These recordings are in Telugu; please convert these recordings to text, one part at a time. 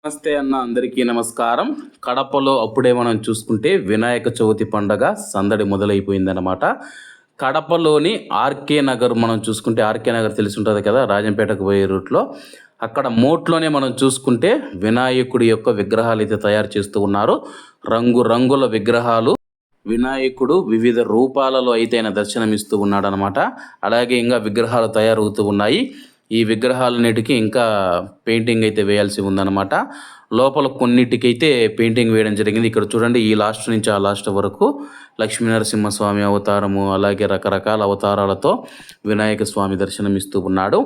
నమస్తే అన్న, అందరికీ నమస్కారం. కడపలో అప్పుడే మనం చూసుకుంటే వినాయక చవితి పండగ సందడి మొదలైపోయిందనమాట. కడపలోని ఆర్కే నగర్ మనం చూసుకుంటే, ఆర్కే నగర్ తెలిసి ఉంటుంది కదా, రాజంపేటకు పోయే రూట్లో. అక్కడ మోట్లోనే మనం చూసుకుంటే వినాయకుడి యొక్క విగ్రహాలు అయితే తయారు చేస్తూ ఉన్నారు. రంగురంగుల విగ్రహాలు. వినాయకుడు వివిధ రూపాలలో అయితే ఆయన దర్శనమిస్తూ ఉన్నాడనమాట. అలాగే ఇంకా విగ్రహాలు తయారవుతూ ఉన్నాయి. ఈ విగ్రహాలన్నిటికీ ఇంకా పెయింటింగ్ అయితే వేయాల్సి ఉందన్నమాట. లోపల కొన్నిటికైతే పెయింటింగ్ వేయడం జరిగింది. ఇక్కడ చూడండి, ఈ లాస్ట్ నుంచి ఆ లాస్ట్ వరకు లక్ష్మీనరసింహస్వామి అవతారము, అలాగే రకరకాల అవతారాలతో వినాయక స్వామి దర్శనమిస్తూ ఉన్నాడు.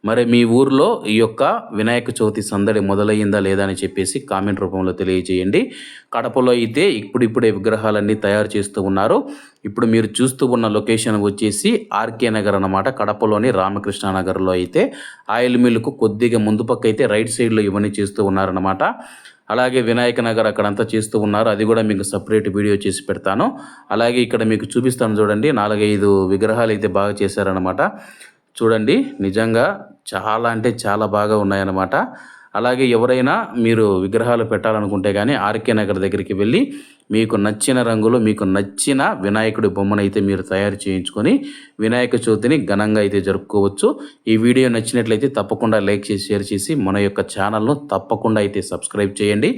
మరి మీ ఊర్లో ఈ యొక్క వినాయక చవితి సందడి మొదలయ్యిందా లేదా అని చెప్పేసి కామెంట్ రూపంలో తెలియజేయండి. కడపలో అయితే ఇప్పుడిప్పుడే విగ్రహాలన్నీ తయారు చేస్తూ ఉన్నారు. ఇప్పుడు మీరు చూస్తూ ఉన్న లొకేషన్ వచ్చేసి ఆర్కే నగర్ అన్నమాట. కడపలోని రామకృష్ణ నగర్లో అయితే ఆయిల్ మిల్లుకు కొద్దిగా ముందు పక్క అయితే రైట్ సైడ్లో ఇవన్నీ చేస్తూ ఉన్నారన్నమాట. అలాగే వినాయక నగర్ అక్కడంతా చేస్తూ ఉన్నారు. అది కూడా మీకు సపరేట్ వీడియో చేసి పెడతాను. అలాగే ఇక్కడ మీకు చూపిస్తాను చూడండి, 4-5 విగ్రహాలు అయితే బాగా చేశారనమాట. చూడండి, నిజంగా చాలా అంటే చాలా బాగా ఉన్నాయన్నమాట. అలాగే ఎవరైనా మీరు విగ్రహాలు పెట్టాలనుకుంటే కానీ ఆర్కే నగర్ దగ్గరికి వెళ్ళి మీకు నచ్చిన రంగులో మీకు నచ్చిన వినాయకుడి బొమ్మను అయితే మీరు తయారు చేయించుకొని వినాయక చవితిని ఘనంగా అయితే జరుపుకోవచ్చు. ఈ వీడియో నచ్చినట్లయితే తప్పకుండా లైక్ చేసి షేర్ చేసి మన యొక్క ఛానల్ను తప్పకుండా అయితే సబ్స్క్రైబ్ చేయండి.